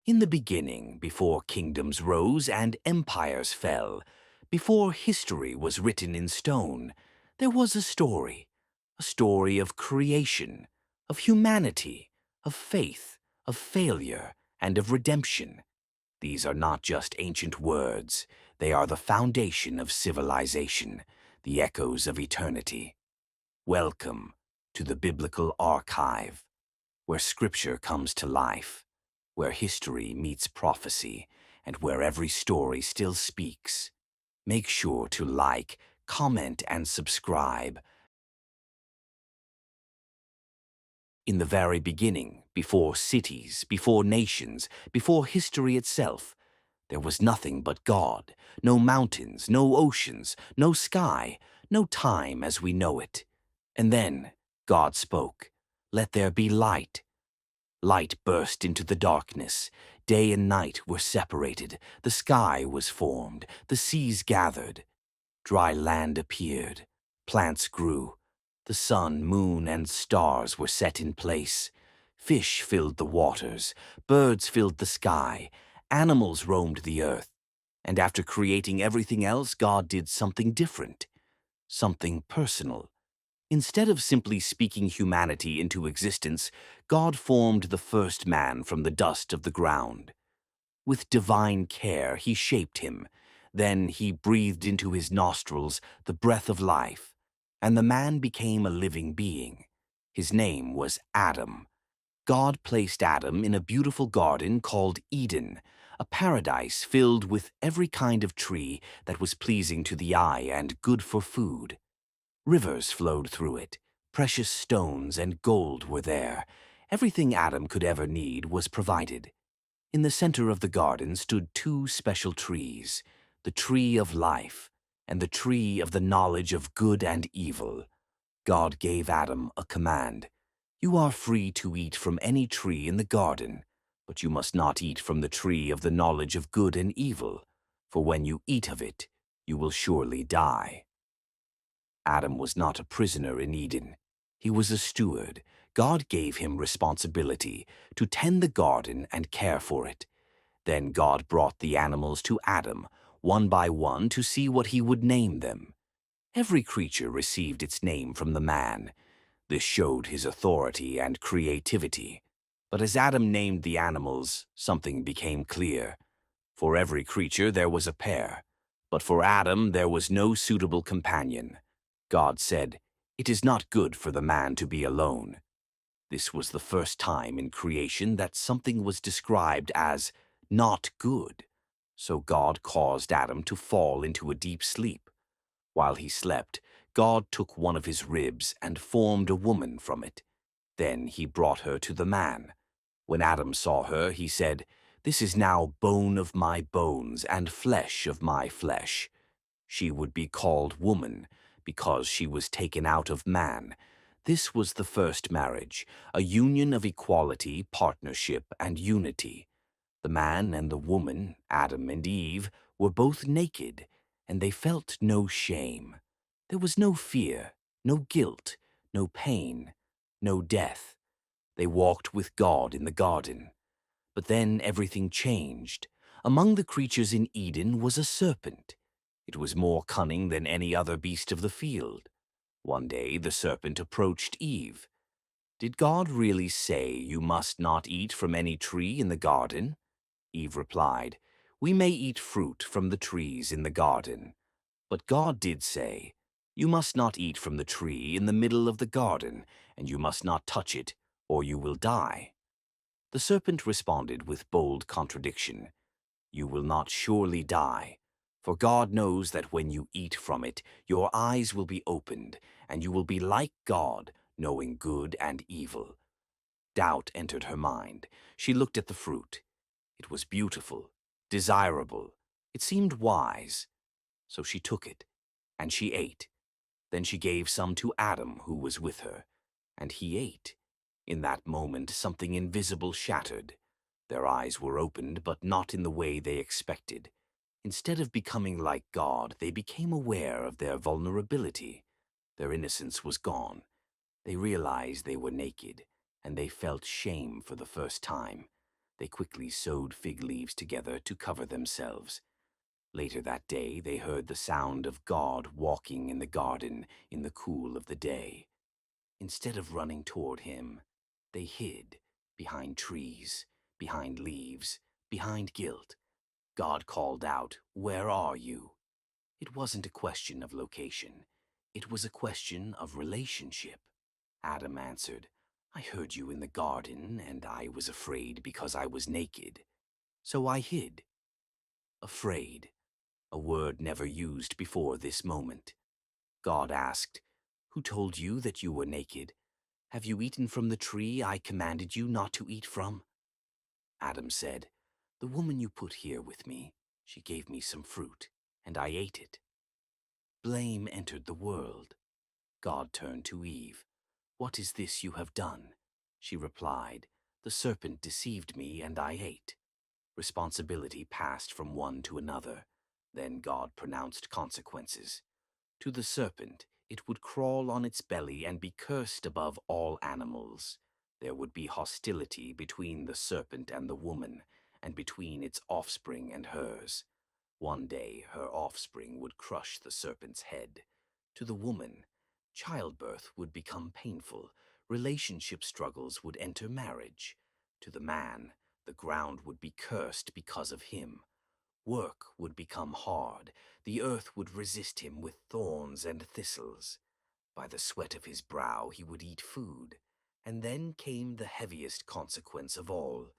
In the beginning, before kingdoms rose and empires fell, before history was written in stone, there was a story of creation, of humanity, of faith, of failure, and of redemption. These are not just ancient words, they are the foundation of civilization, the echoes of eternity. Welcome to the Biblical Archive, where Scripture comes to life, where history meets prophecy, and where every story still speaks. Make sure to like, comment, and subscribe. In the very beginning, before cities, before nations, before history itself, there was nothing but God, no mountains, no oceans, no sky, no time as we know it. And then God spoke, "Let there be light." Light burst into the darkness. Day and night were separated. The sky was formed. The seas gathered. Dry land appeared. Plants grew. The sun, moon, and stars were set in place. Fish filled the waters. Birds filled the sky. Animals roamed the earth. And after creating everything else, God did something different, something personal. Instead of simply speaking humanity into existence, God formed the first man from the dust of the ground. With divine care, he shaped him. Then he breathed into his nostrils the breath of life, and the man became a living being. His name was Adam. God placed Adam in a beautiful garden called Eden, a paradise filled with every kind of tree that was pleasing to the eye and good for food. Rivers flowed through it. Precious stones and gold were there. Everything Adam could ever need was provided. In the center of the garden stood two special trees, the tree of life and the tree of the knowledge of good and evil. God gave Adam a command. "You are free to eat from any tree in the garden, but you must not eat from the tree of the knowledge of good and evil, for when you eat of it, you will surely die." Adam was not a prisoner in Eden. He was a steward. God gave him responsibility to tend the garden and care for it. Then God brought the animals to Adam, one by one, to see what he would name them. Every creature received its name from the man. This showed his authority and creativity. But as Adam named the animals, something became clear. For every creature there was a pair, but for Adam there was no suitable companion. God said, "It is not good for the man to be alone." This was the first time in creation that something was described as not good. So God caused Adam to fall into a deep sleep. While he slept, God took one of his ribs and formed a woman from it. Then he brought her to the man. When Adam saw her, he said, "This is now bone of my bones and flesh of my flesh." She would be called woman, because she was taken out of man. This was the first marriage, a union of equality, partnership, and unity. The man and the woman, Adam and Eve, were both naked, and they felt no shame. There was no fear, no guilt, no pain, no death. They walked with God in the garden. But then everything changed. Among the creatures in Eden was a serpent. It was more cunning than any other beast of the field. One day the serpent approached Eve. "Did God really say you must not eat from any tree in the garden?" Eve replied, "We may eat fruit from the trees in the garden. But God did say, 'You must not eat from the tree in the middle of the garden, and you must not touch it, or you will die.'" The serpent responded with bold contradiction, "You will not surely die, for God knows that when you eat from it, your eyes will be opened, and you will be like God, knowing good and evil." Doubt entered her mind. She looked at the fruit. It was beautiful, desirable. It seemed wise. So she took it, and she ate. Then she gave some to Adam, who was with her, and he ate. In that moment, something invisible shattered. Their eyes were opened, but not in the way they expected. Instead of becoming like God, they became aware of their vulnerability. Their innocence was gone. They realized they were naked, and they felt shame for the first time. They quickly sewed fig leaves together to cover themselves. Later that day, they heard the sound of God walking in the garden in the cool of the day. Instead of running toward him, they hid behind trees, behind leaves, behind guilt. God called out, "Where are you?" It wasn't a question of location. It was a question of relationship. Adam answered, "I heard you in the garden, and I was afraid because I was naked. So I hid." Afraid, a word never used before this moment. God asked, "Who told you that you were naked? Have you eaten from the tree I commanded you not to eat from?" Adam said, "The woman you put here with me, she gave me some fruit, and I ate it." Blame entered the world. God turned to Eve. "What is this you have done?" She replied, "The serpent deceived me, and I ate." Responsibility passed from one to another. Then God pronounced consequences. To the serpent, it would crawl on its belly and be cursed above all animals. There would be hostility between the serpent and the woman, and between its offspring and hers. One day, her offspring would crush the serpent's head. To the woman, childbirth would become painful. Relationship struggles would enter marriage. To the man, the ground would be cursed because of him. Work would become hard. The earth would resist him with thorns and thistles. By the sweat of his brow he would eat food. And then came the heaviest consequence of all.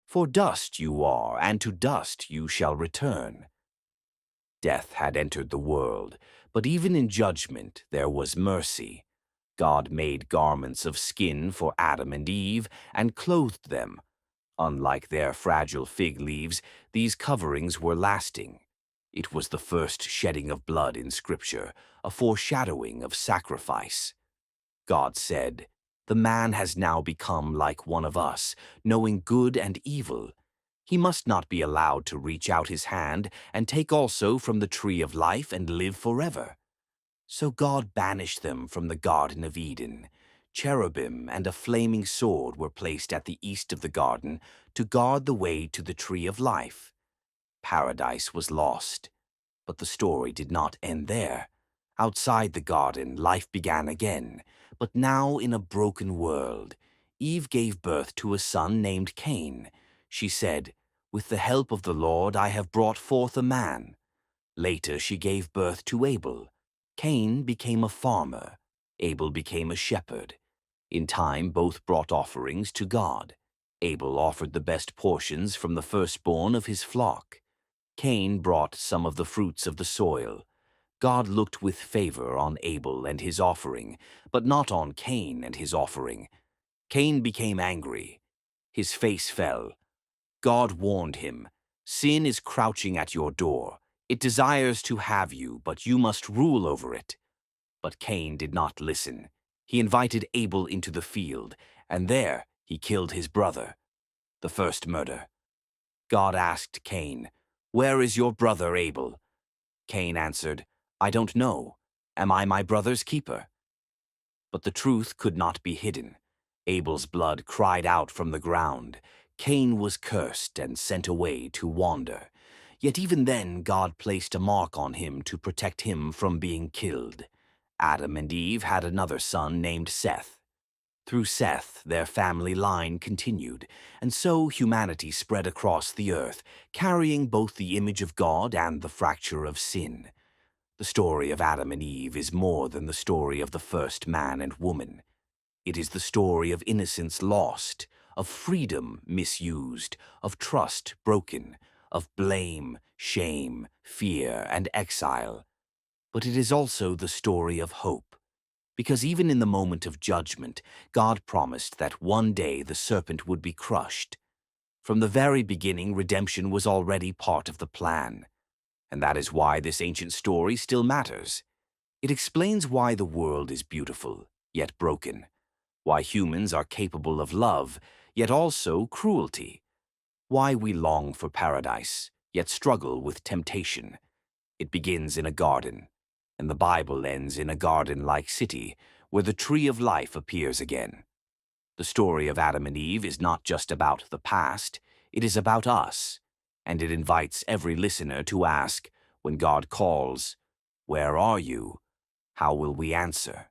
"For dust you are, and to dust you shall return." Death had entered the world, but even in judgment there was mercy. God made garments of skin for Adam and Eve and clothed them. Unlike their fragile fig leaves, these coverings were lasting. It was the first shedding of blood in Scripture, a foreshadowing of sacrifice. God said, "The man has now become like one of us, knowing good and evil. He must not be allowed to reach out his hand and take also from the tree of life and live forever." So God banished them from the Garden of Eden. Cherubim and a flaming sword were placed at the east of the garden to guard the way to the tree of life. Paradise was lost, but the story did not end there. Outside the garden, life began again, but now in a broken world. Eve gave birth to a son named Cain. She said, "With the help of the Lord I have brought forth a man." Later she gave birth to Abel. Cain became a farmer. Abel became a shepherd. In time both brought offerings to God. Abel offered the best portions from the firstborn of his flock. Cain brought some of the fruits of the soil. God looked with favor on Abel and his offering, but not on Cain and his offering. Cain became angry. His face fell. God warned him, "Sin is crouching at your door. It desires to have you, but you must rule over it." But Cain did not listen. He invited Abel into the field, and there he killed his brother. The first murder. God asked Cain, "Where is your brother Abel?" Cain answered, "I don't know. Am I my brother's keeper?" But the truth could not be hidden. Abel's blood cried out from the ground. Cain was cursed and sent away to wander. Yet even then God placed a mark on him to protect him from being killed. Adam and Eve had another son named Seth. Through Seth, their family line continued, and so humanity spread across the earth, carrying both the image of God and the fracture of sin. The story of Adam and Eve is more than the story of the first man and woman. It is the story of innocence lost, of freedom misused, of trust broken, of blame, shame, fear, and exile. But it is also the story of hope, because even in the moment of judgment, God promised that one day the serpent would be crushed. From the very beginning, redemption was already part of the plan. And that is why this ancient story still matters. It explains why the world is beautiful, yet broken, why humans are capable of love, yet also cruelty, why we long for paradise, yet struggle with temptation. It begins in a garden, and the Bible ends in a garden-like city where the tree of life appears again. The story of Adam and Eve is not just about the past, it is about us, and it invites every listener to ask, when God calls, "Where are you?" how will we answer?